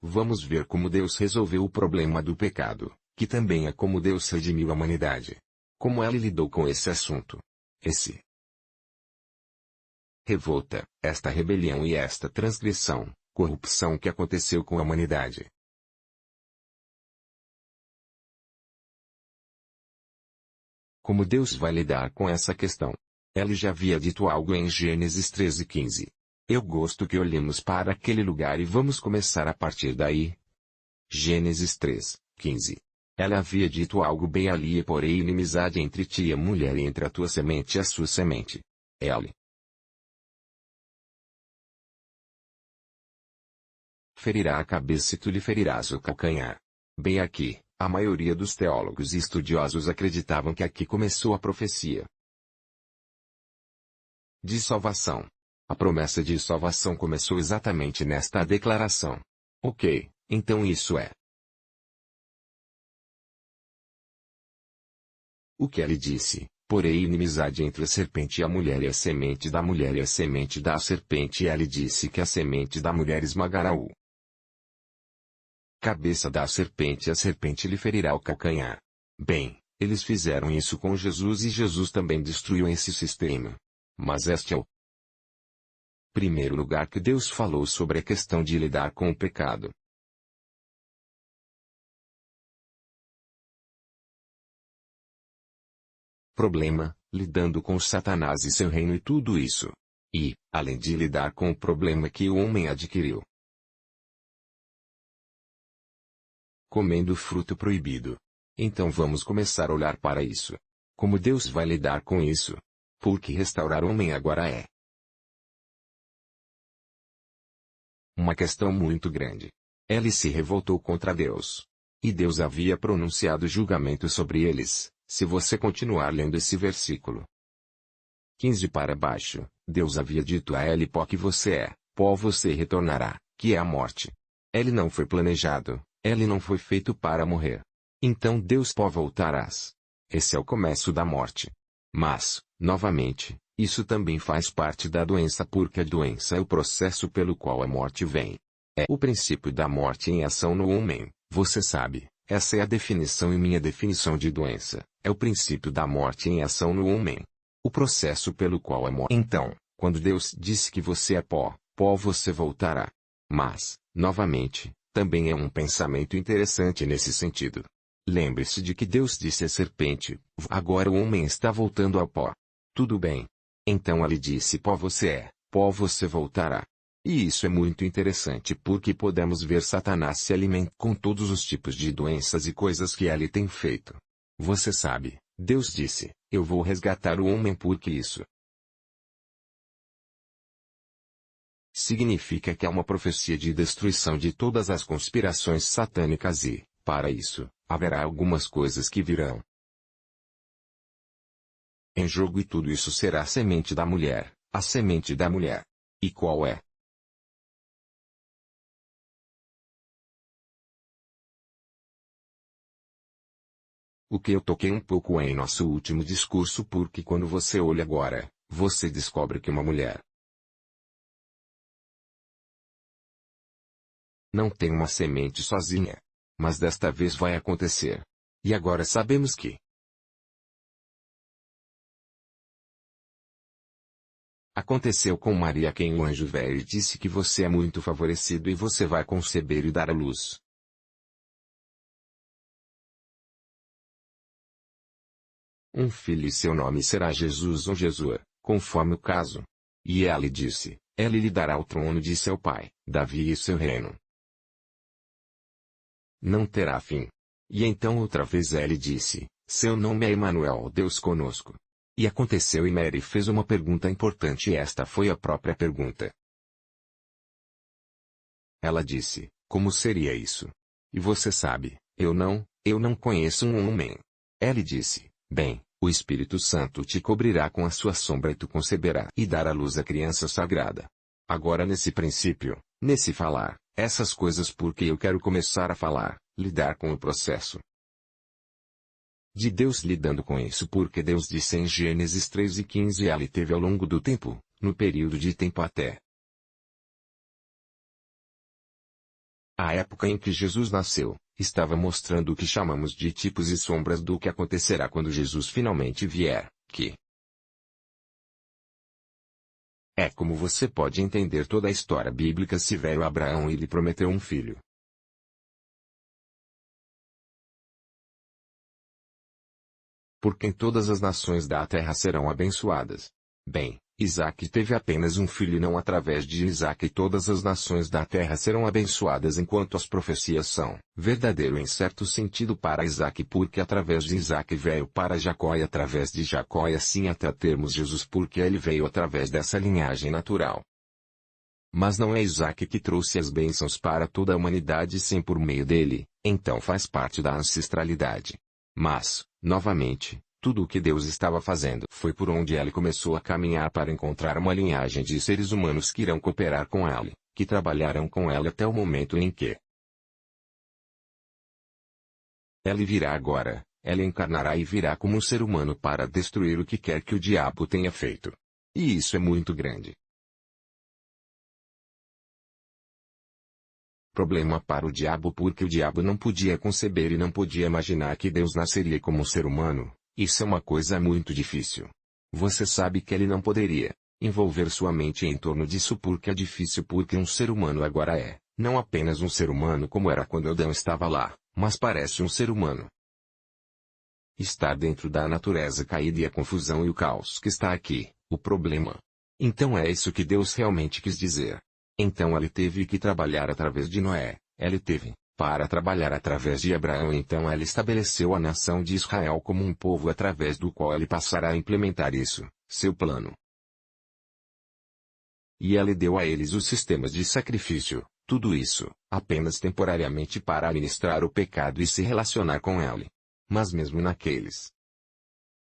Vamos ver como Deus resolveu o problema do pecado, que também é como Deus redimiu a humanidade. Como ele lidou com esse assunto. Esse revolta, esta rebelião e esta transgressão, corrupção que aconteceu com a humanidade. Como Deus vai lidar com essa questão? Ele já havia dito algo em Gênesis 13:15. Eu gosto que olhemos para aquele lugar e vamos começar a partir daí. Gênesis 3:15. Ela havia dito algo bem ali: e porém inimizade entre ti e a mulher e entre a tua semente e a sua semente. Ele ferirá a cabeça e tu lhe ferirás o calcanhar. Bem aqui, a maioria dos teólogos e estudiosos acreditavam que aqui começou a profecia de salvação. A promessa de salvação começou exatamente nesta declaração. Ok, então isso é o que ele disse: porém inimizade entre a serpente e a mulher e a semente da mulher e a semente da serpente, e ele disse que a semente da mulher esmagará o cabeça da serpente e a serpente lhe ferirá o calcanhar. Bem, eles fizeram isso com Jesus e Jesus também destruiu esse sistema. Mas este é o primeiro lugar que Deus falou sobre a questão de lidar com o pecado. Problema, lidando com Satanás e seu reino e tudo isso. E, além de lidar com o problema que o homem adquiriu, comendo o fruto proibido. Então vamos começar a olhar para isso. Como Deus vai lidar com isso? Porque restaurar o homem agora é uma questão muito grande. Ele se revoltou contra Deus. E Deus havia pronunciado julgamento sobre eles, se você continuar lendo esse versículo 15 para baixo, Deus havia dito a ele: pó que você é, pó você retornará, que é a morte. Ele não foi planejado, ele não foi feito para morrer. Então Deus pó voltarás. Esse é o começo da morte. Mas, novamente, isso também faz parte da doença, porque a doença é o processo pelo qual a morte vem. É o princípio da morte em ação no homem, você sabe, essa é a definição e minha definição de doença, é o princípio da morte em ação no homem. O processo pelo qual é morte. Então, quando Deus disse que você é pó, pó você voltará. Mas, novamente, também é um pensamento interessante nesse sentido. Lembre-se de que Deus disse à serpente: agora o homem está voltando ao pó. Tudo bem. Então ele disse: pó você voltará. E isso é muito interessante porque podemos ver Satanás se alimentar com todos os tipos de doenças e coisas que ele tem feito. Você sabe, Deus disse: eu vou resgatar o homem porque isso significa que há uma profecia de destruição de todas as conspirações satânicas e, para isso, haverá algumas coisas que virão em jogo e tudo isso será a semente da mulher, a semente da mulher. E qual é? O que eu toquei um pouco em nosso último discurso, porque quando você olha agora, você descobre que uma mulher não tem uma semente sozinha. Mas desta vez vai acontecer. E agora sabemos que aconteceu com Maria, quem o anjo veio disse que você é muito favorecido e você vai conceber e dar à luz um filho e seu nome será Jesus ou Jesua, conforme o caso. E ela disse: ele lhe dará o trono de seu pai, Davi, e seu reino não terá fim. E então outra vez ele disse: seu nome é Emanuel, Deus conosco. E aconteceu e Mary fez uma pergunta importante e esta foi a própria pergunta. Ela disse: como seria isso? E você sabe, eu não conheço um homem. Ele disse: bem, o Espírito Santo te cobrirá com a sua sombra e tu conceberá e dará luz à criança sagrada. Agora nesse princípio, nesse falar, essas coisas porque eu quero começar a falar, lidar com o processo de Deus lidando com isso porque Deus disse em Gênesis 3:15 ele teve ao longo do tempo, no período de tempo até A época em que Jesus nasceu, estava mostrando o que chamamos de tipos e sombras do que acontecerá quando Jesus finalmente vier, que é como você pode entender toda a história bíblica se veio Abraão e lhe prometeu um filho. Por quem todas as nações da terra serão abençoadas. Bem, Isaque teve apenas um filho e não através de Isaque todas as nações da terra serão abençoadas enquanto as profecias são verdadeiro em certo sentido para Isaque porque através de Isaque veio para Jacó e através de Jacó e assim até termos Jesus porque ele veio através dessa linhagem natural. Mas não é Isaque que trouxe as bênçãos para toda a humanidade sem por meio dele, então faz parte da ancestralidade. Mas, novamente, tudo o que Deus estava fazendo foi por onde ele começou a caminhar para encontrar uma linhagem de seres humanos que irão cooperar com ele, que trabalharão com ele até o momento em que ele virá agora, ele encarnará e virá como um ser humano para destruir o que quer que o diabo tenha feito. E isso é muito grande. Problema para o diabo porque o diabo não podia conceber e não podia imaginar que Deus nasceria como um ser humano. Isso é uma coisa muito difícil. Você sabe que ele não poderia envolver sua mente em torno disso porque é difícil porque um ser humano agora é, não apenas um ser humano como era quando Adão estava lá, mas parece um ser humano. Está dentro da natureza caída e a confusão e o caos que está aqui, o problema. Então é isso que Deus realmente quis dizer. Então ele teve que trabalhar através de Noé, ele teve para trabalhar através de Abraão então ele estabeleceu a nação de Israel como um povo através do qual ele passará a implementar isso, seu plano. E ele deu a eles os sistemas de sacrifício, tudo isso, apenas temporariamente para administrar o pecado e se relacionar com ele. Mas mesmo naqueles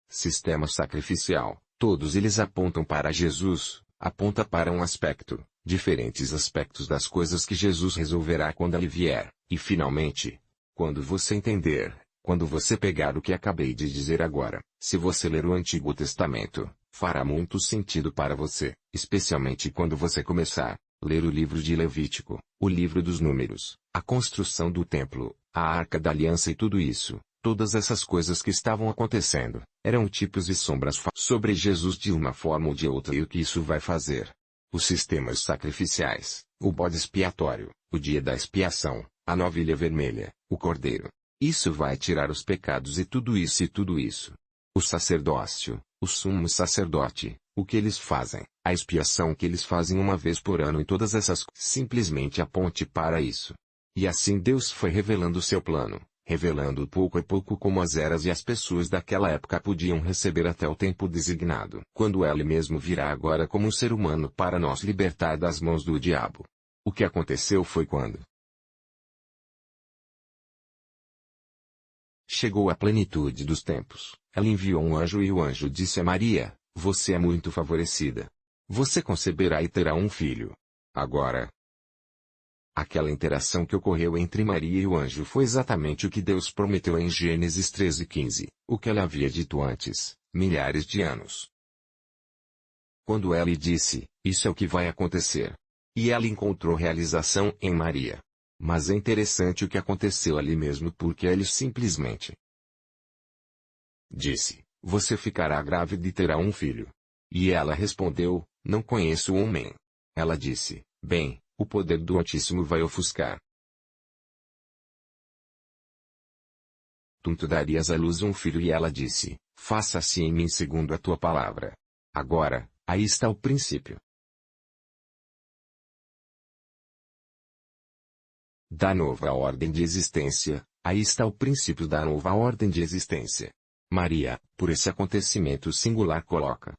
sistema sacrificial, todos eles apontam para Jesus, aponta para um aspecto, diferentes aspectos das coisas que Jesus resolverá quando ele vier. E finalmente, quando você entender, quando você pegar o que acabei de dizer agora, se você ler o Antigo Testamento, fará muito sentido para você, especialmente quando você começar a ler o livro de Levítico, o livro dos Números, a construção do templo, a Arca da Aliança e tudo isso, todas essas coisas que estavam acontecendo, eram tipos e sombras sobre Jesus de uma forma ou de outra e o que isso vai fazer. Os sistemas sacrificiais, o bode expiatório, o dia da expiação, a novilha vermelha, o cordeiro. Isso vai tirar os pecados e tudo isso e tudo isso. O sacerdócio, o sumo sacerdote, o que eles fazem, a expiação que eles fazem uma vez por ano e todas essas simplesmente aponte para isso. E assim Deus foi revelando o seu plano, revelando pouco a pouco como as eras e as pessoas daquela época podiam receber até o tempo designado. Quando ele mesmo virá agora como um ser humano para nos libertar das mãos do diabo. O que aconteceu foi quando chegou a plenitude dos tempos, ela enviou um anjo e o anjo disse a Maria, você é muito favorecida. Você conceberá e terá um filho. Agora, aquela interação que ocorreu entre Maria e o anjo foi exatamente o que Deus prometeu em Gênesis 13:15, o que ela havia dito antes, milhares de anos. Quando ela lhe disse, isso é o que vai acontecer. E ela encontrou realização em Maria. Mas é interessante o que aconteceu ali mesmo porque ele simplesmente disse, você ficará grávida e terá um filho. E ela respondeu, não conheço o homem. Ela disse, bem, o poder do Altíssimo vai ofuscar. Tu darias à luz um filho e ela disse, faça-se em mim segundo a tua palavra. Agora, aí está o princípio da nova ordem de existência, aí está o princípio da nova ordem de existência. Maria, por esse acontecimento singular coloca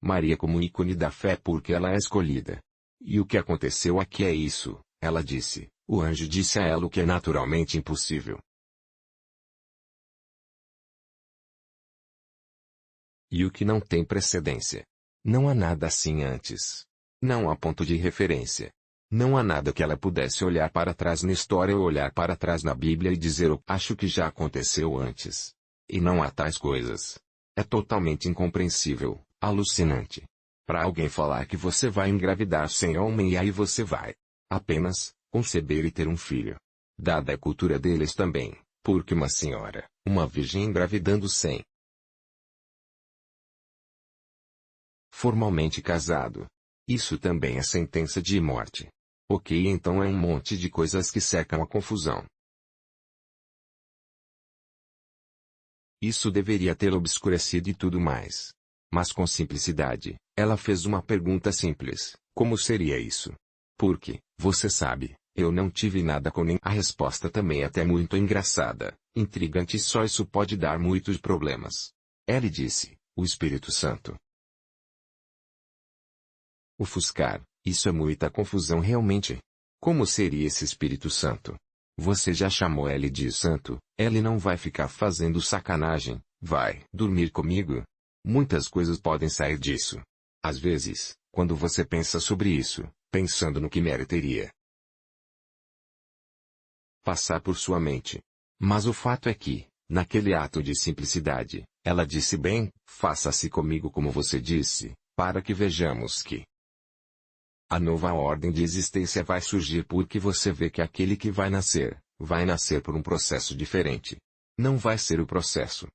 Maria como ícone da fé porque ela é escolhida. E o que aconteceu aqui é isso, ela disse, o anjo disse a ela o que é naturalmente impossível. E o que não tem precedência. Não há nada assim antes. Não há ponto de referência. Não há nada que ela pudesse olhar para trás na história ou olhar para trás na Bíblia e dizer acho que já aconteceu antes. E não há tais coisas. É totalmente incompreensível, alucinante. Para alguém falar que você vai engravidar sem homem e aí você vai Apenas, conceber e ter um filho. Dada a cultura deles também, porque uma senhora, uma virgem engravidando sem formalmente casado. Isso também é sentença de morte. Ok, então é um monte de coisas que secam a confusão. Isso deveria ter obscurecido e tudo mais. Mas com simplicidade, ela fez uma pergunta simples: como seria isso? Porque, você sabe, eu não tive nada com nem. A resposta também é até muito engraçada, intrigante e só isso pode dar muitos problemas. Ele disse: o Espírito Santo. Ofuscar, isso é muita confusão realmente. Como seria esse Espírito Santo? Você já chamou ele de santo, ele não vai ficar fazendo sacanagem, vai dormir comigo? Muitas coisas podem sair disso. Às vezes, quando você pensa sobre isso, pensando no que Mary teria passar por sua mente. Mas o fato é que, naquele ato de simplicidade, ela disse bem, faça-se comigo como você disse, para que vejamos que a nova ordem de existência vai surgir porque você vê que aquele que vai nascer por um processo diferente. Não vai ser o processo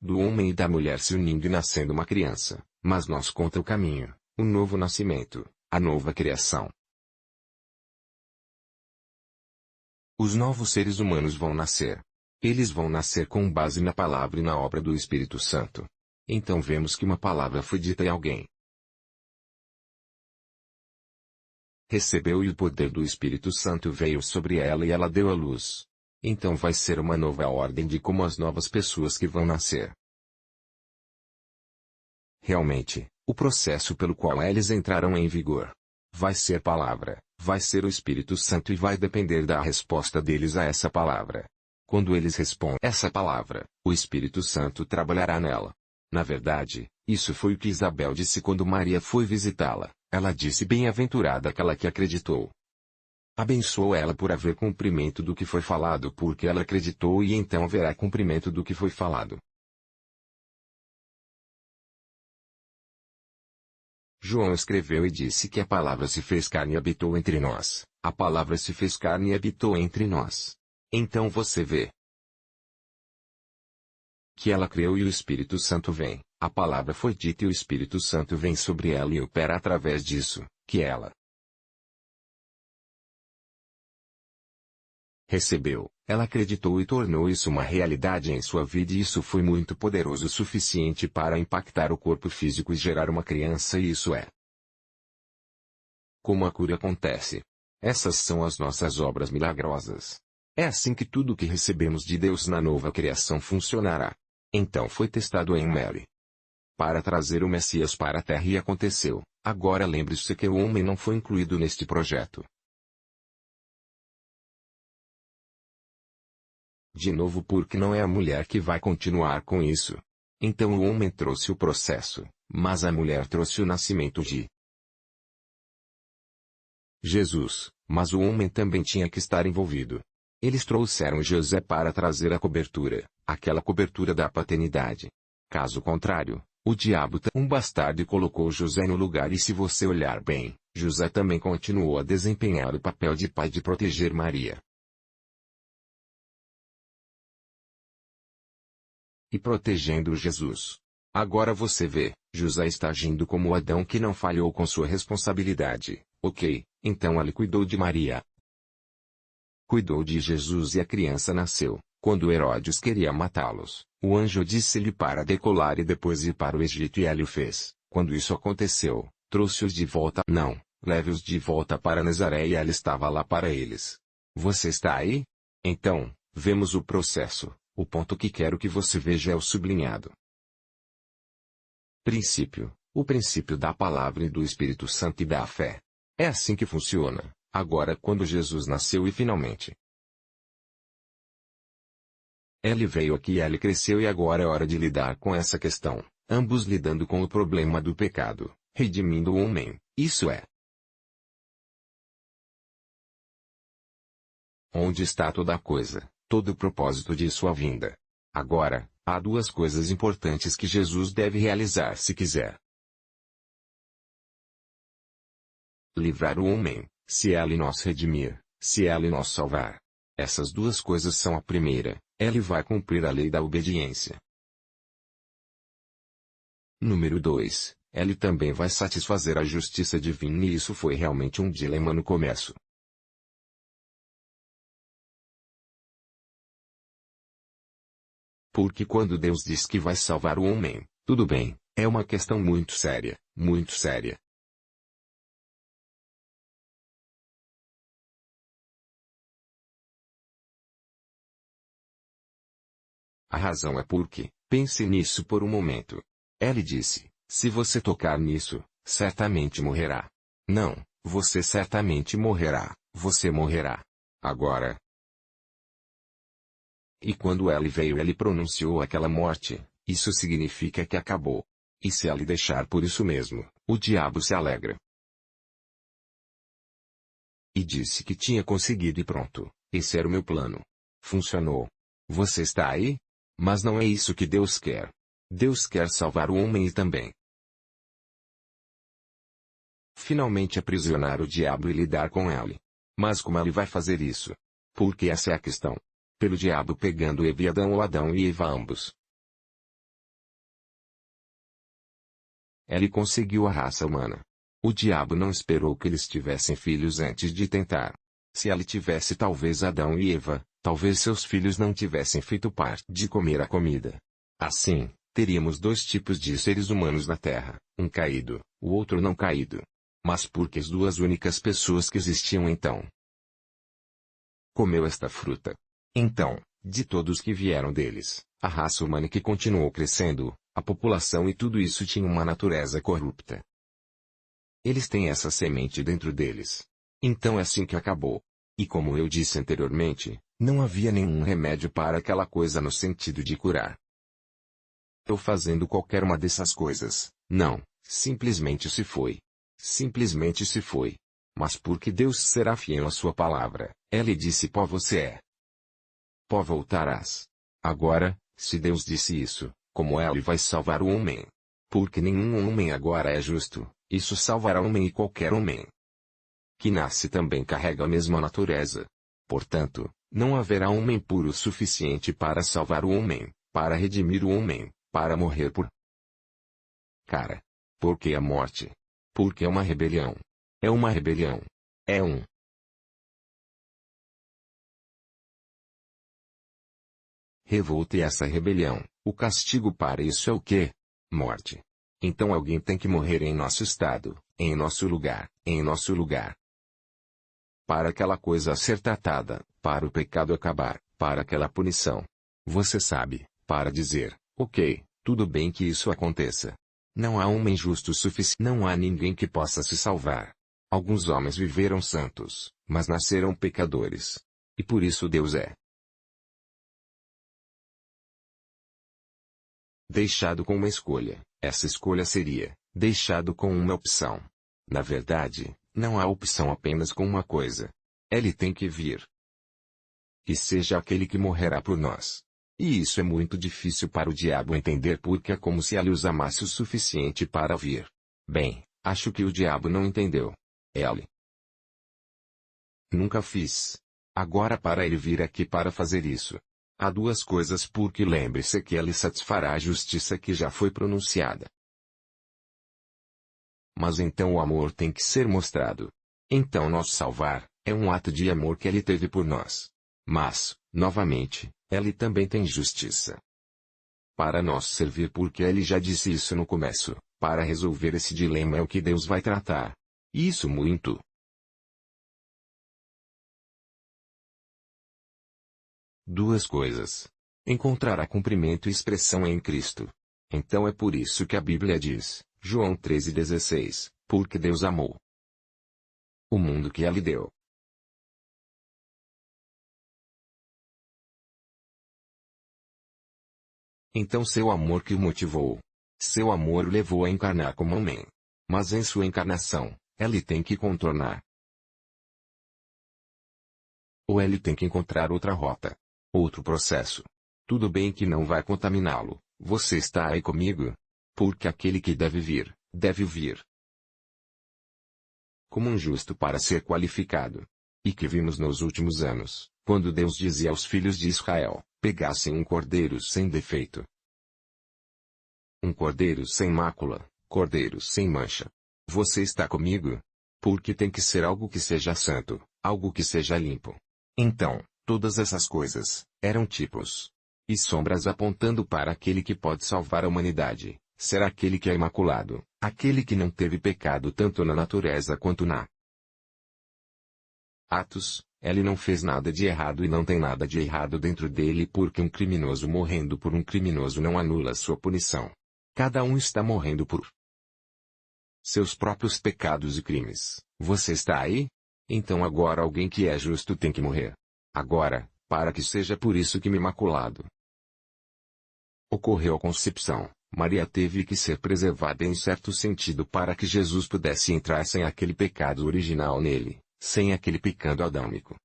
do homem e da mulher se unindo e nascendo uma criança, mas nós conta o caminho, o novo nascimento, a nova criação. Os novos seres humanos vão nascer. Eles vão nascer com base na palavra e na obra do Espírito Santo. Então vemos que uma palavra foi dita e alguém recebeu e o poder do Espírito Santo veio sobre ela e ela deu à luz. Então vai ser uma nova ordem de como as novas pessoas que vão nascer. Realmente, o processo pelo qual eles entrarão em vigor vai ser palavra, vai ser o Espírito Santo e vai depender da resposta deles a essa palavra. Quando eles respondem essa palavra, o Espírito Santo trabalhará nela. Na verdade, isso foi o que Isabel disse quando Maria foi visitá-la. Ela disse: bem-aventurada aquela que acreditou. Abençoou ela por haver cumprimento do que foi falado, porque ela acreditou e então haverá cumprimento do que foi falado. João escreveu e disse que a palavra se fez carne e habitou entre nós. A palavra se fez carne e habitou entre nós. Então você vê que ela creu e o Espírito Santo vem. A palavra foi dita e o Espírito Santo vem sobre ela e opera através disso, que ela recebeu. Ela acreditou e tornou isso uma realidade em sua vida e isso foi muito poderoso o suficiente para impactar o corpo físico e gerar uma criança e isso é como a cura acontece. Essas são as nossas obras milagrosas. É assim que tudo o que recebemos de Deus na nova criação funcionará. Então foi testado em Mary para trazer o Messias para a terra e aconteceu. Agora lembre-se que o homem não foi incluído neste projeto. De novo, porque não é a mulher que vai continuar com isso. Então o homem trouxe o processo, mas a mulher trouxe o nascimento de Jesus, mas o homem também tinha que estar envolvido. Eles trouxeram José para trazer a cobertura, aquela cobertura da paternidade. Caso contrário, o diabo um bastardo e colocou José no lugar e se você olhar bem, José também continuou a desempenhar o papel de pai de proteger Maria. E protegendo Jesus. Agora você vê, José está agindo como Adão que não falhou com sua responsabilidade, ok, então ele cuidou de Maria. Cuidou de Jesus e a criança nasceu. Quando Herodes queria matá-los, o anjo disse-lhe para decolar e depois ir para o Egito e ele o fez. Quando isso aconteceu, trouxe-os de volta. Não, leve-os de volta para Nazaré e ela estava lá para eles. Você está aí? Então, vemos o processo. O ponto que quero que você veja é o sublinhado princípio, o princípio da palavra e do Espírito Santo e da fé. É assim que funciona. Agora quando Jesus nasceu e finalmente ele veio aqui e ele cresceu e agora é hora de lidar com essa questão, ambos lidando com o problema do pecado, redimindo o homem, isso é. Onde está toda a coisa, todo o propósito de sua vinda. Agora, há duas coisas importantes que Jesus deve realizar se quiser livrar o homem, se ele nos redimir, se ele nos salvar. Essas duas coisas são a primeira, ele vai cumprir a lei da obediência. Número 2, ele também vai satisfazer a justiça divina e isso foi realmente um dilema no começo. Porque quando Deus diz que vai salvar o homem, tudo bem, é uma questão muito séria, muito séria. A razão é porque, pense nisso por um momento. Ele disse, se você tocar nisso, certamente morrerá. Não, você certamente morrerá, você morrerá. Agora. E quando ele veio ele pronunciou aquela morte, isso significa que acabou. E se ele deixar por isso mesmo, o diabo se alegra. E disse que tinha conseguido e pronto, esse era o meu plano. Funcionou. Você está aí? Mas não é isso que Deus quer. Deus quer salvar o homem e também finalmente aprisionar o diabo e lidar com ele. Mas como ele vai fazer isso? Porque essa é a questão. Pelo diabo pegando Eva e Adão ou Adão e Eva ambos. Ele conseguiu a raça humana. O diabo não esperou que eles tivessem filhos antes de tentar. Se ele tivesse talvez Adão e Eva, talvez seus filhos não tivessem feito parte de comer a comida. Assim, teríamos dois tipos de seres humanos na Terra, um caído, o outro não caído. Mas por que as duas únicas pessoas que existiam então comeu esta fruta? Então, de todos que vieram deles, a raça humana que continuou crescendo, a população e tudo isso tinha uma natureza corrupta. Eles têm essa semente dentro deles. Então é assim que acabou. E como eu disse anteriormente, não havia nenhum remédio para aquela coisa no sentido de curar. Eu fazendo qualquer uma dessas coisas, não, simplesmente se foi. Simplesmente se foi. Mas porque Deus será fiel à sua palavra, ele disse pó você é. Pó voltarás. Agora, se Deus disse isso, como ele vai salvar o homem? Porque nenhum homem agora é justo, isso salvará o homem e qualquer homem que nasce também carrega a mesma natureza. Portanto, não haverá homem puro o suficiente para salvar o homem, para redimir o homem, para morrer por cara. Porque a morte? Porque é uma rebelião. É uma rebelião. É um revolta e essa rebelião, o castigo para isso é o quê? Morte. Então alguém tem que morrer em nosso estado, em nosso lugar, em nosso lugar. Para aquela coisa ser tratada, para o pecado acabar, para aquela punição. Você sabe, para dizer, ok, tudo bem que isso aconteça. Não há homem justo o suficiente. Não há ninguém que possa se salvar. Alguns homens viveram santos, mas nasceram pecadores. E por isso Deus é deixado com uma escolha. Essa escolha seria deixado com uma opção. Na verdade, não há opção apenas com uma coisa. Ele tem que vir. E seja aquele que morrerá por nós. E isso é muito difícil para o diabo entender porque é como se ele os amasse o suficiente para vir. Bem, acho que o diabo não entendeu. Ele nunca fiz. Agora para ele vir aqui para fazer isso. Há duas coisas porque lembre-se que ele satisfará a justiça que já foi pronunciada. Mas então o amor tem que ser mostrado. Então nos salvar, é um ato de amor que ele teve por nós. Mas, novamente, ele também tem justiça. Para nós servir porque ele já disse isso no começo, para resolver esse dilema é o que Deus vai tratar. Isso muito. Duas coisas. Encontrará cumprimento e expressão em Cristo. Então é por isso que a Bíblia diz, João 13,16, porque Deus amou o mundo que ele deu. Então seu amor que o motivou. Seu amor o levou a encarnar como homem. Mas em sua encarnação, ele tem que contornar. Ou ele tem que encontrar outra rota. Outro processo. Tudo bem que não vai contaminá-lo. Você está aí comigo? Porque aquele que deve vir, deve vir. como um justo para ser qualificado. E que vimos nos últimos anos, quando Deus dizia aos filhos de Israel, pegassem um cordeiro sem defeito. Um cordeiro sem mácula, cordeiro sem mancha. Você está comigo? Porque tem que ser algo que seja santo, algo que seja limpo. Então, todas essas coisas, eram tipos e sombras apontando para aquele que pode salvar a humanidade, ser aquele que é imaculado, aquele que não teve pecado tanto na natureza quanto na Atos. Ele não fez nada de errado e não tem nada de errado dentro dele porque um criminoso morrendo por um criminoso não anula sua punição. Cada um está morrendo por seus próprios pecados e crimes. Você está aí? Então agora alguém que é justo tem que morrer. Agora, para que seja por isso que me imaculado ocorreu a concepção, Maria teve que ser preservada em certo sentido para que Jesus pudesse entrar sem aquele pecado original nele, sem aquele pecado adâmico.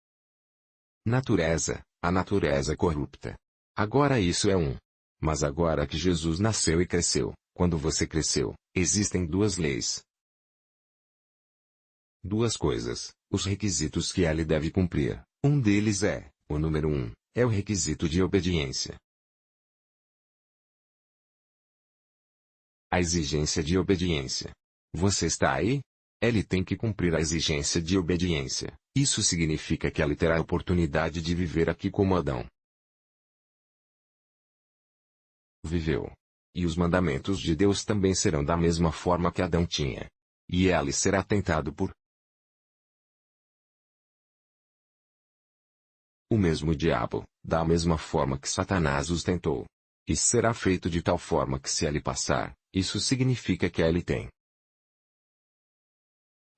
Natureza, a natureza corrupta. Agora isso é um. Mas agora que Jesus nasceu e cresceu, quando você cresceu, existem duas leis. Duas coisas, os requisitos que ele deve cumprir. Um deles é, o número 1, é o requisito de obediência. A exigência de obediência. Você está aí? Ele tem que cumprir a exigência de obediência. Isso significa que ele terá a oportunidade de viver aqui como Adão viveu. E os mandamentos de Deus também serão da mesma forma que Adão tinha. E ele será tentado por o mesmo diabo, da mesma forma que Satanás os tentou. E será feito de tal forma que se ele passar, isso significa que ele tem.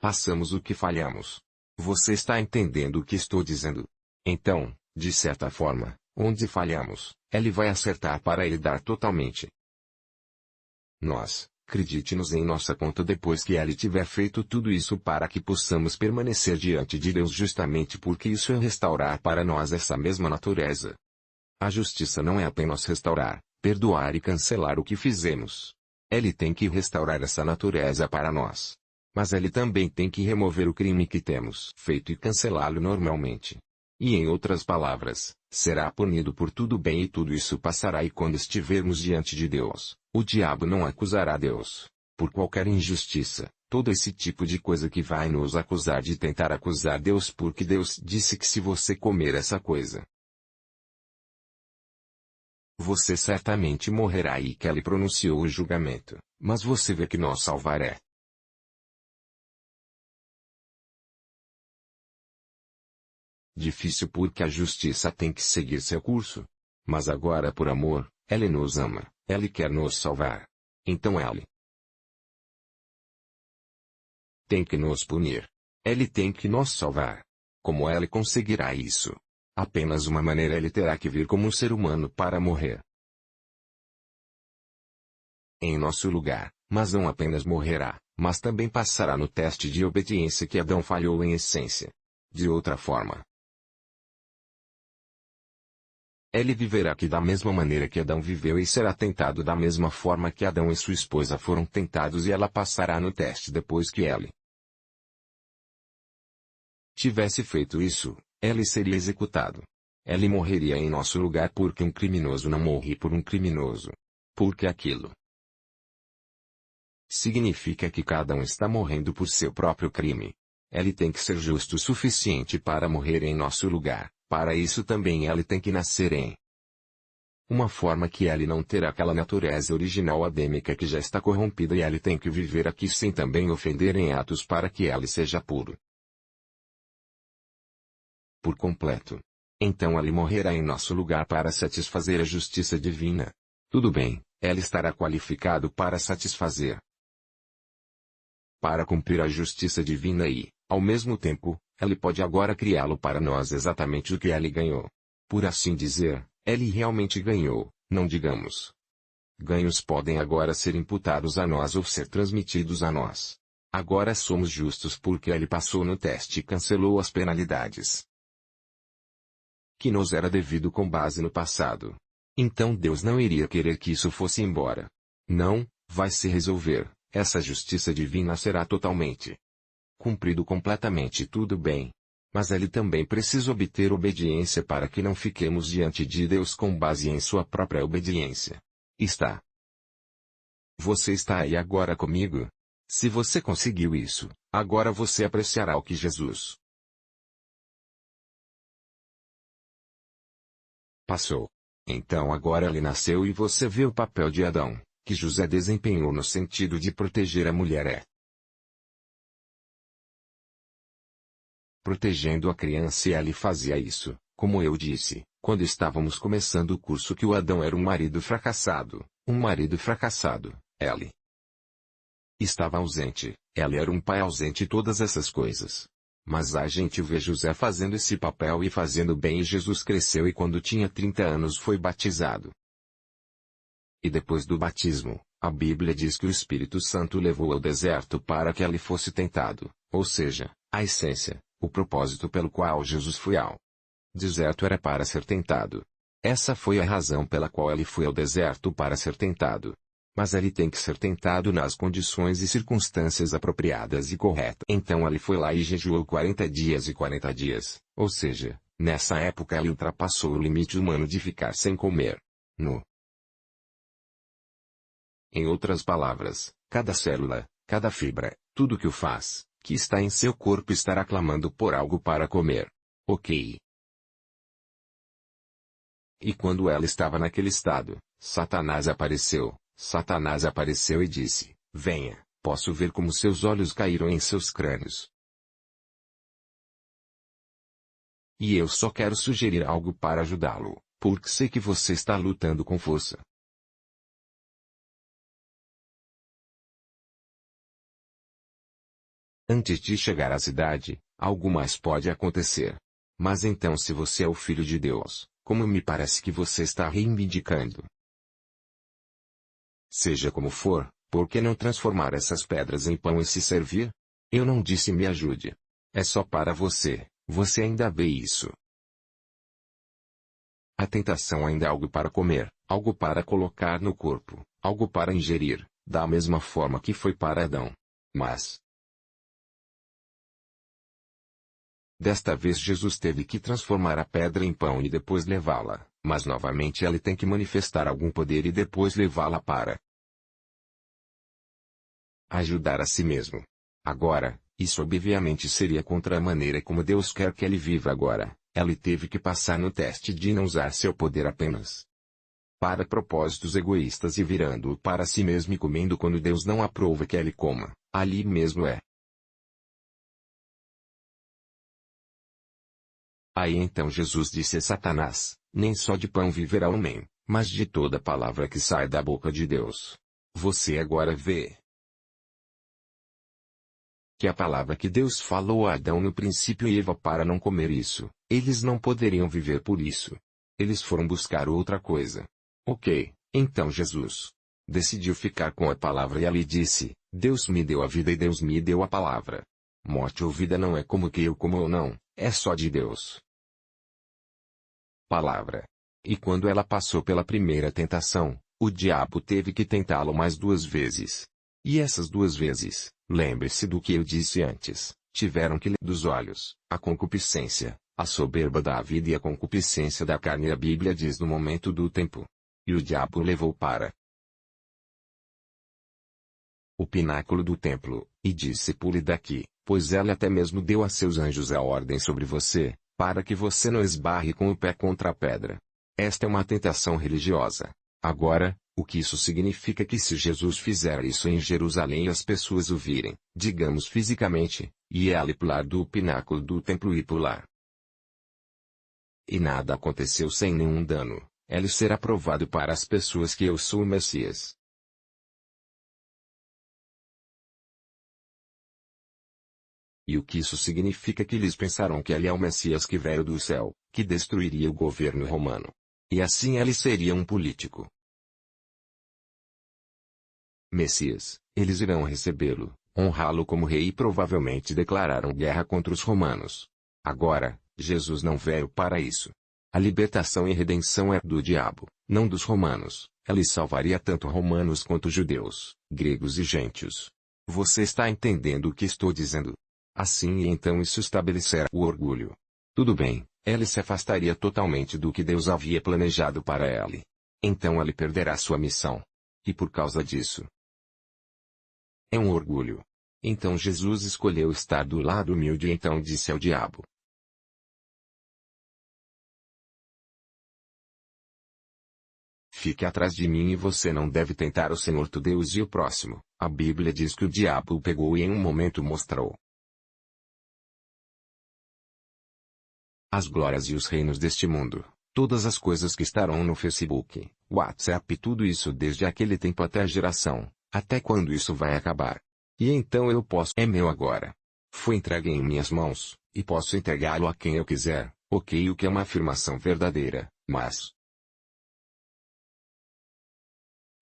Passamos o que falhamos. Você está entendendo o que estou dizendo? Então, de certa forma, onde falhamos, ele vai acertar para ele dar totalmente. Nós, acredite-nos em nossa conta depois que ele tiver feito tudo isso para que possamos permanecer diante de Deus justamente porque isso é restaurar para nós essa mesma natureza. A justiça não é apenas restaurar, perdoar e cancelar o que fizemos. Ele tem que restaurar essa natureza para nós. Mas ele também tem que remover o crime que temos feito e cancelá-lo normalmente. E em outras palavras, será punido por tudo bem e tudo isso passará e quando estivermos diante de Deus, o diabo não acusará Deus por qualquer injustiça, todo esse tipo de coisa que vai nos acusar de tentar acusar Deus porque Deus disse que se você comer essa coisa, você certamente morrerá e que ele pronunciou o julgamento, mas você vê que nos salvará. Difícil porque a justiça tem que seguir seu curso. Mas agora por amor, ele nos ama, ele quer nos salvar. Então ele tem que nos punir. Ele tem que nos salvar. Como ele conseguirá isso? Apenas uma maneira ele terá que vir como um ser humano para morrer em nosso lugar, mas não apenas morrerá, mas também passará no teste de obediência que Adão falhou em essência. De outra forma, ele viverá aqui da mesma maneira que Adão viveu e será tentado da mesma forma que Adão e sua esposa foram tentados e ela passará no teste depois que ele tivesse feito isso, ele seria executado. Ele morreria em nosso lugar porque um criminoso não morre por um criminoso. Porque aquilo significa que cada um está morrendo por seu próprio crime. Ele tem que ser justo o suficiente para morrer em nosso lugar. Para isso também ele tem que nascer em uma forma que ele não terá aquela natureza original adêmica que já está corrompida e ele tem que viver aqui sem também ofender em atos para que ele seja puro por completo. Então ele morrerá em nosso lugar para satisfazer a justiça divina. Tudo bem, ele estará qualificado para satisfazer, para cumprir a justiça divina e, ao mesmo tempo, ele pode agora criá-lo para nós exatamente o que ele ganhou. Por assim dizer, ele realmente ganhou, não digamos. Ganhos podem agora ser imputados a nós ou ser transmitidos a nós. Agora somos justos porque ele passou no teste e cancelou as penalidades que nos era devido com base no passado. Então Deus não iria querer que isso fosse embora. Não, vai se resolver, essa justiça divina será totalmente cumprido completamente tudo bem. Mas ele também precisa obter obediência para que não fiquemos diante de Deus com base em sua própria obediência. Está. Você está aí agora comigo? Se você conseguiu isso, agora você apreciará o que Jesus passou. Então agora ele nasceu e você vê o papel de Adão, que José desempenhou no sentido de proteger a mulher protegendo a criança, e ele fazia isso, como eu disse, quando estávamos começando o curso, que o Adão era um marido fracassado, ele estava ausente, ele era um pai ausente e todas essas coisas. Mas a gente vê José fazendo esse papel e fazendo bem, e Jesus cresceu e quando tinha 30 anos foi batizado. E depois do batismo, a Bíblia diz que o Espírito Santo levou ao deserto para que ele fosse tentado, ou seja, a essência, o propósito pelo qual Jesus foi ao deserto era para ser tentado. Essa foi a razão pela qual ele foi ao deserto, para ser tentado. Mas ele tem que ser tentado nas condições e circunstâncias apropriadas e corretas. Então ele foi lá e jejuou 40 dias e 40 dias, ou seja, nessa época ele ultrapassou o limite humano de ficar sem comer. Em outras palavras, cada célula, cada fibra, tudo que o faz, que está em seu corpo, estará clamando por algo para comer. Ok. E quando ela estava naquele estado, Satanás apareceu e disse: venha, posso ver como seus olhos caíram em seus crânios. E eu só quero sugerir algo para ajudá-lo, porque sei que você está lutando com força. Antes de chegar à cidade, algo mais pode acontecer. Mas então, se você é o Filho de Deus, como me parece que você está reivindicando, seja como for, por que não transformar essas pedras em pão e se servir? Eu não disse me ajude. É só para você, você ainda vê isso. A tentação ainda é algo para comer, algo para colocar no corpo, algo para ingerir, da mesma forma que foi para Adão. Mas desta vez Jesus teve que transformar a pedra em pão e depois levá-la, mas novamente ele tem que manifestar algum poder e depois levá-la para ajudar a si mesmo. Agora, isso obviamente seria contra a maneira como Deus quer que ele viva agora. Ele teve que passar no teste de não usar seu poder apenas para propósitos egoístas e virando-o para si mesmo e comendo quando Deus não aprova que ele coma. Ali mesmo é. Aí então Jesus disse a Satanás: nem só de pão viverá o homem, mas de toda palavra que sai da boca de Deus. Você agora vê que a palavra que Deus falou a Adão no princípio e Eva para não comer isso, eles não poderiam viver por isso. Eles foram buscar outra coisa. Ok, então Jesus decidiu ficar com a palavra e ali disse: Deus me deu a vida e Deus me deu a palavra. Morte ou vida não é como que eu como ou não, é só de Deus. Palavra. E quando ela passou pela primeira tentação, o diabo teve que tentá-lo mais 2 vezes. E essas 2 vezes, lembre-se do que eu disse antes, tiveram que lhe dos olhos, a concupiscência, a soberba da vida e a concupiscência da carne, a Bíblia diz no momento do tempo. E o diabo levou para o pináculo do templo, e disse: pule daqui, pois ela até mesmo deu a seus anjos a ordem sobre você, para que você não esbarre com o pé contra a pedra. Esta é uma tentação religiosa. Agora, o que isso significa? Que se Jesus fizer isso em Jerusalém e as pessoas o virem, digamos fisicamente, e ele pular do pináculo do templo e pular, e nada aconteceu sem nenhum dano, ele será provado para as pessoas que eu sou o Messias. E o que isso significa? Que eles pensaram que ele é o Messias que veio do céu, que destruiria o governo romano. E assim ele seria um político. Messias, eles irão recebê-lo, honrá-lo como rei e provavelmente declararam guerra contra os romanos. Agora, Jesus não veio para isso. A libertação e redenção é do diabo, não dos romanos. Ele salvaria tanto romanos quanto judeus, gregos e gentios. Você está entendendo o que estou dizendo? Assim e então isso estabelecerá o orgulho. Tudo bem, Ellie se afastaria totalmente do que Deus havia planejado para Ellie. Então Ellie perderá sua missão. E por causa disso, é um orgulho. Então Jesus escolheu estar do lado humilde e então disse ao diabo: fique atrás de mim e você não deve tentar o Senhor teu Deus e o próximo. A Bíblia diz que o diabo o pegou e em um momento mostrou as glórias e os reinos deste mundo, todas as coisas que estarão no Facebook, WhatsApp e tudo isso desde aquele tempo até a geração, até quando isso vai acabar. E então eu posso, é meu agora. Foi entregue em minhas mãos, e posso entregá-lo a quem eu quiser, ok, o que é uma afirmação verdadeira, mas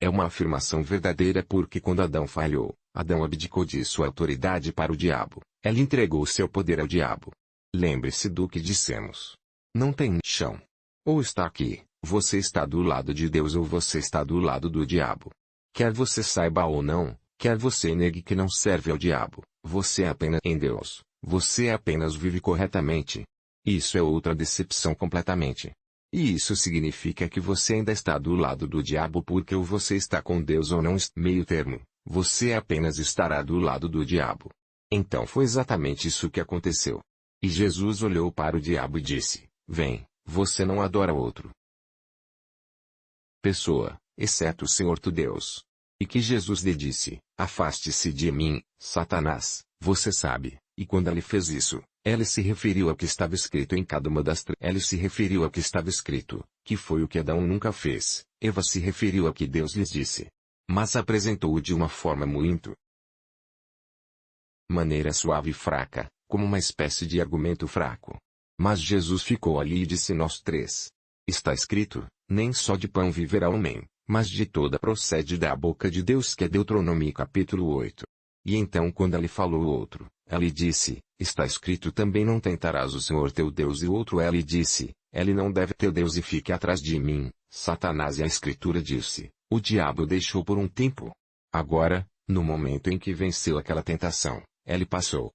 é uma afirmação verdadeira porque quando Adão falhou, Adão abdicou de sua autoridade para o diabo. Ela entregou seu poder ao diabo. Lembre-se do que dissemos. Não tem chão. Ou está aqui, você está do lado de Deus ou você está do lado do diabo. Quer você saiba ou não, quer você negue que não serve ao diabo, você é apenas em Deus, você apenas vive corretamente. Isso é outra decepção completamente. E isso significa que você ainda está do lado do diabo porque ou você está com Deus ou não, meio termo, você apenas estará do lado do diabo. Então foi exatamente isso que aconteceu. E Jesus olhou para o diabo e disse: vem, você não adora outro pessoa, exceto o Senhor teu Deus. E que Jesus lhe disse: afaste-se de mim, Satanás, você sabe. E quando ele fez isso, ele se referiu ao que estava escrito em cada uma das Ele se referiu ao que estava escrito, que foi o que Adão nunca fez. Eva se referiu ao que Deus lhes disse. Mas apresentou-o de uma forma muito maneira suave e fraca, como uma espécie de argumento fraco. Mas Jesus ficou ali e disse nós três. Está escrito, nem só de pão viverá o homem, mas de toda procede da boca de Deus, que é Deuteronômio capítulo 8. E então quando ele falou o outro, ele disse, está escrito também não tentarás o Senhor teu Deus e o outro ele disse, ele não deve ter Deus e fique atrás de mim, Satanás e a escritura disse, o diabo o deixou por um tempo. Agora, no momento em que venceu aquela tentação, ele passou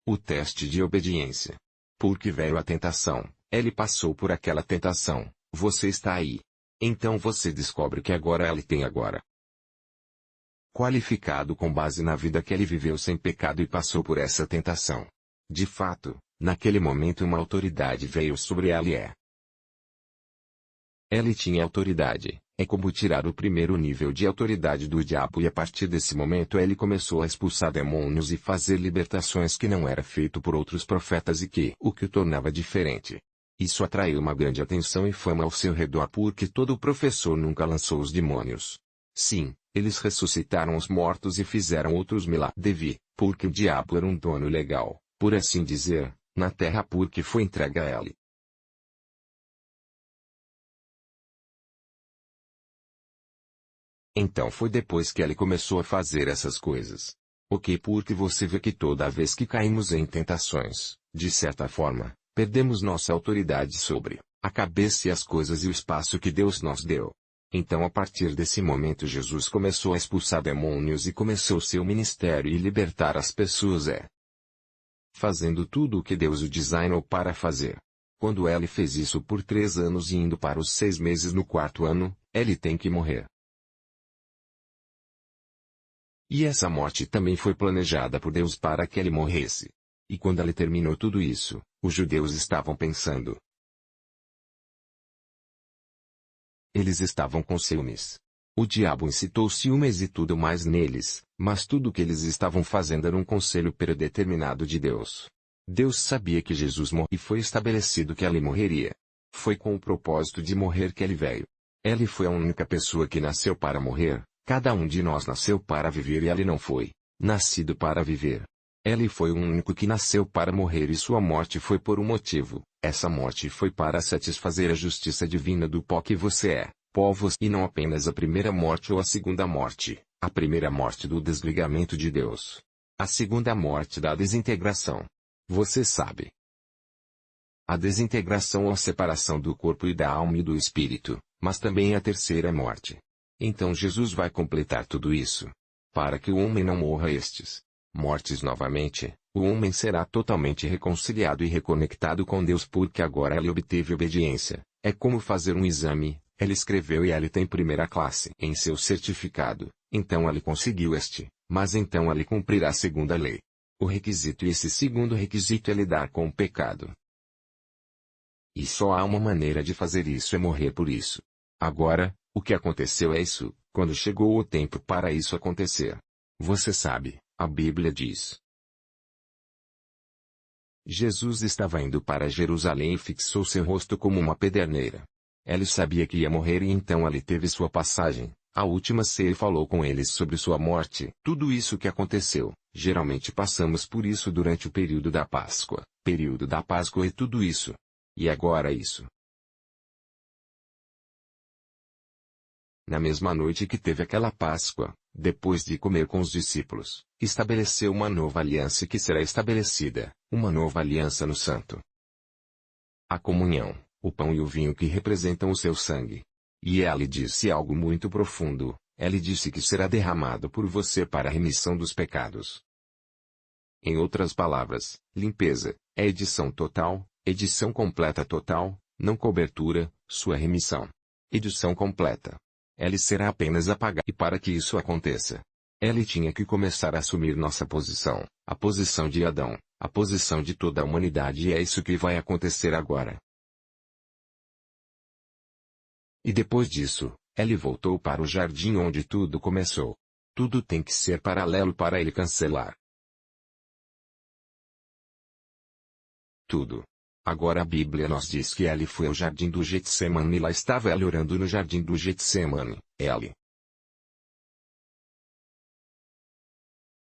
o teste de obediência. Porque veio a tentação, ele passou por aquela tentação, você está aí. Então você descobre que agora ele tem agora qualificado com base na vida que ele viveu sem pecado e passou por essa tentação. De fato, naquele momento uma autoridade veio sobre ela e ele tinha autoridade. É como tirar o primeiro nível de autoridade do diabo e a partir desse momento ele começou a expulsar demônios e fazer libertações que não era feito por outros profetas e que o tornava diferente. Isso atraiu uma grande atenção e fama ao seu redor porque todo professor nunca lançou os demônios. Sim, eles ressuscitaram os mortos e fizeram outros milagres, porque o diabo era um dono legal, por assim dizer, na terra porque foi entregue a ele. Então foi depois que ele começou a fazer essas coisas. Ok, porque você vê que toda vez que caímos em tentações, de certa forma, perdemos nossa autoridade sobre a cabeça e as coisas e o espaço que Deus nos deu. Então a partir desse momento Jesus começou a expulsar demônios e começou seu ministério e libertar as pessoas fazendo tudo o que Deus o designou para fazer. Quando ele fez isso por 3 anos e indo para os 6 meses no 4º ano, ele tem que morrer. E essa morte também foi planejada por Deus para que ele morresse. E quando ele terminou tudo isso, os judeus estavam pensando. Eles estavam com ciúmes. O diabo incitou ciúmes e tudo mais neles, mas tudo o que eles estavam fazendo era um conselho predeterminado de Deus. Deus sabia que Jesus morreria e foi estabelecido que ele morreria. Foi com o propósito de morrer que ele veio. Ele foi a única pessoa que nasceu para morrer. Cada um de nós nasceu para viver e ele não foi nascido para viver. Ele foi o único que nasceu para morrer e sua morte foi por um motivo. Essa morte foi para satisfazer a justiça divina do pó que você é, povos, e não apenas a primeira morte ou a segunda morte, a primeira morte do desligamento de Deus. A segunda morte da desintegração. Você sabe. A desintegração ou a separação do corpo e da alma e do espírito, mas também a terceira morte. Então Jesus vai completar tudo isso. Para que o homem não morra mortes novamente, O homem será totalmente reconciliado e reconectado com Deus porque agora ele obteve obediência. É como fazer um exame, ele escreveu e ele tem primeira classe em seu certificado, então ele conseguiu mas então ele cumprirá a segunda lei. O requisito e esse segundo requisito é lidar com o pecado. E só há uma maneira de fazer isso é morrer por isso. Agora, o que aconteceu é isso, quando chegou o tempo para isso acontecer. Você sabe, a Bíblia diz. Jesus estava indo para Jerusalém e fixou seu rosto como uma pederneira. Ele sabia que ia morrer e então ele teve sua passagem. A última ceia falou com eles sobre sua morte. Tudo isso que aconteceu, geralmente passamos por isso durante o período da Páscoa e tudo isso. E agora isso. Na mesma noite que teve aquela Páscoa, depois de comer com os discípulos, estabeleceu uma nova aliança que será estabelecida, uma nova aliança no Santo. A comunhão, o pão e o vinho que representam o seu sangue. E ele disse algo muito profundo, ele disse que será derramado por você para a remissão dos pecados. Em outras palavras, limpeza, é edição total, edição completa total, não cobertura, sua remissão. Edição completa. Ele será apenas apagado. E para que isso aconteça, ele tinha que começar a assumir nossa posição, a posição de Adão, a posição de toda a humanidade e é isso que vai acontecer agora. E depois disso, ele voltou para o jardim onde tudo começou. Tudo tem que ser paralelo para ele cancelar. Tudo. Agora a Bíblia nos diz que ele foi ao jardim do Getsemane e lá estava ele orando no jardim do Getsemane. Ele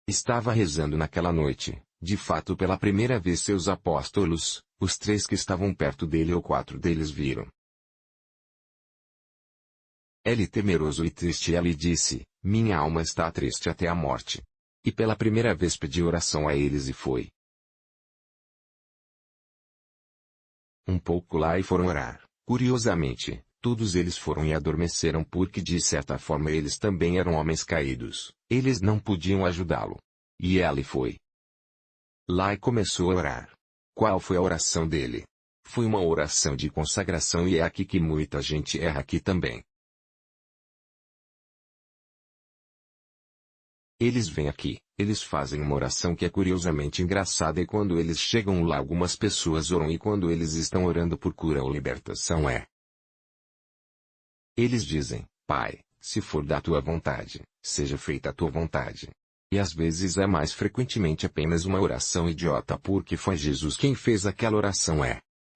estava rezando naquela noite, de fato pela primeira vez seus apóstolos, os 3 que estavam perto dele ou 4 deles viram. Ele temeroso e triste ele disse, minha alma está triste até a morte. E pela primeira vez pediu oração a eles e foi. Um pouco lá e foram orar. Curiosamente, todos eles foram e adormeceram porque de certa forma eles também eram homens caídos. Eles não podiam ajudá-lo. E ele foi lá e começou a orar. Qual foi a oração dele? Foi uma oração de consagração e é aqui que muita gente erra aqui também. Eles vêm aqui, eles fazem uma oração que é curiosamente engraçada e quando eles chegam lá algumas pessoas oram e quando eles estão orando por cura ou libertação eles dizem, Pai, se for da tua vontade, seja feita a tua vontade. E às vezes é mais frequentemente apenas uma oração idiota porque foi Jesus quem fez aquela oração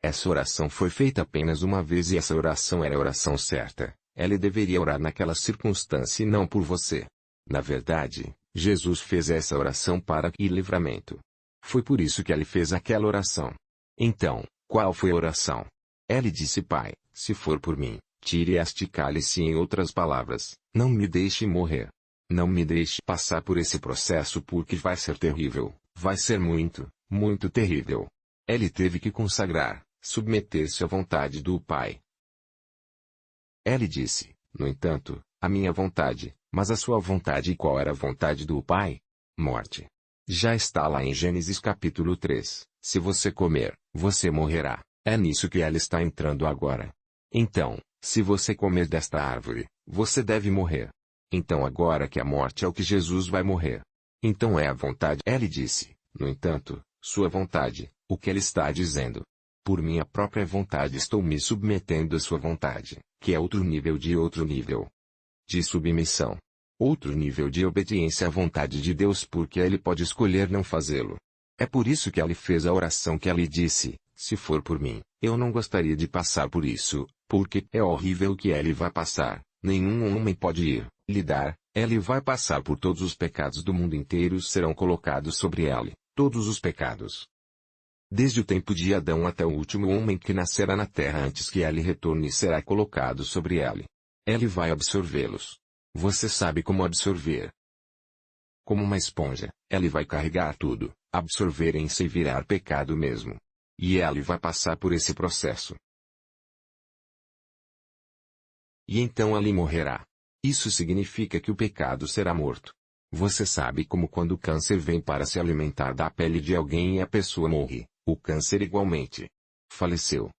Essa oração foi feita apenas uma vez e essa oração era a oração certa. Ele deveria orar naquela circunstância e não por você. Na verdade, Jesus fez essa oração para que livramento. Foi por isso que ele fez aquela oração. Então, qual foi a oração? Ele disse Pai, se for por mim, tire este cálice em outras palavras, não me deixe morrer. Não me deixe passar por esse processo porque vai ser terrível, vai ser muito, muito terrível. Ele teve que consagrar, submeter-se à vontade do Pai. Ele disse, no entanto, a minha vontade, mas a sua vontade e qual era a vontade do Pai? Morte. Já está lá em Gênesis capítulo 3, se você comer, você morrerá. É nisso que ela está entrando agora. Então, se você comer desta árvore, você deve morrer. Então agora que a morte é o que Jesus vai morrer. Então é a vontade. Ele disse, no entanto, sua vontade, o que ele está dizendo. Por minha própria vontade estou me submetendo à sua vontade, que é outro nível de submissão. Outro nível de obediência à vontade de Deus porque ele pode escolher não fazê-lo. É por isso que ele fez a oração que ele disse, se for por mim, eu não gostaria de passar por isso, porque é horrível que ele vai passar, nenhum homem pode ir, lidar, ele vai passar por todos os pecados do mundo inteiro serão colocados sobre ele, todos os pecados. Desde o tempo de Adão até o último homem que nascerá na terra antes que ele retorne será colocado sobre ele. Ele vai absorvê-los. Você sabe como absorver. Como uma esponja, ele vai carregar tudo, absorver em si e virar pecado mesmo. E ele vai passar por esse processo. E então ele morrerá. Isso significa que o pecado será morto. Você sabe como quando o câncer vem para se alimentar da pele de alguém e a pessoa morre, o câncer igualmente faleceu.